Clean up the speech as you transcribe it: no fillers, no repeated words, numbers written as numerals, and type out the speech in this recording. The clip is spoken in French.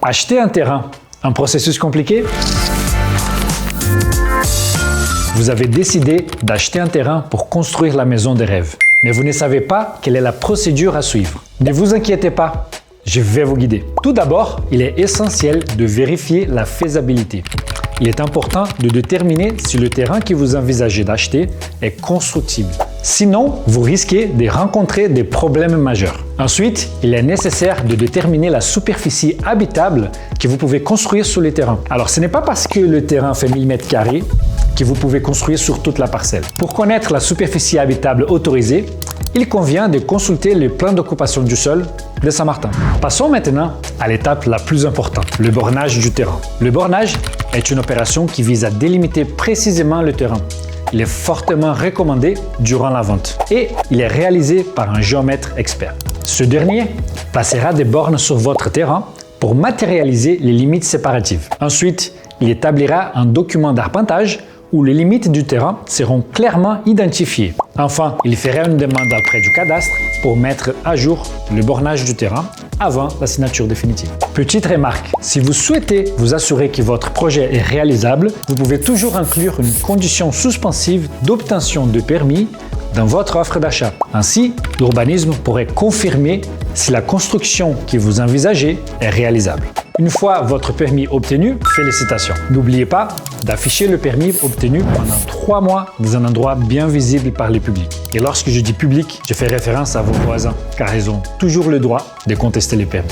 Acheter un terrain, un processus compliqué? Vous avez décidé d'acheter un terrain pour construire la maison des rêves, mais vous ne savez pas quelle est la procédure à suivre. Ne vous inquiétez pas, je vais vous guider. Tout d'abord, il est essentiel de vérifier la faisabilité. Il est important de déterminer si le terrain que vous envisagez d'acheter est constructible. Sinon, vous risquez de rencontrer des problèmes majeurs. Ensuite, il est nécessaire de déterminer la superficie habitable que vous pouvez construire sur le terrain. Alors, ce n'est pas parce que le terrain fait 1000 m² que vous pouvez construire sur toute la parcelle. Pour connaître la superficie habitable autorisée, il convient de consulter le plan d'occupation du sol de Saint-Martin. Passons maintenant à l'étape la plus importante, le bornage du terrain. Le bornage est une opération qui vise à délimiter précisément le terrain. Il est fortement recommandé durant la vente et il est réalisé par un géomètre expert. Ce dernier placera des bornes sur votre terrain pour matérialiser les limites séparatives. Ensuite, il établira un document d'arpentage où les limites du terrain seront clairement identifiées. Enfin, il fera une demande auprès du cadastre pour mettre à jour le bornage du terrain avant la signature définitive. Petite remarque, si vous souhaitez vous assurer que votre projet est réalisable, vous pouvez toujours inclure une condition suspensive d'obtention de permis dans votre offre d'achat. Ainsi, l'urbanisme pourrait confirmer si la construction que vous envisagez est réalisable. Une fois votre permis obtenu, félicitations! N'oubliez pas d'afficher le permis obtenu pendant 3 mois dans un endroit bien visible par le public. Et lorsque je dis public, je fais référence à vos voisins, car ils ont toujours le droit de contester les permis.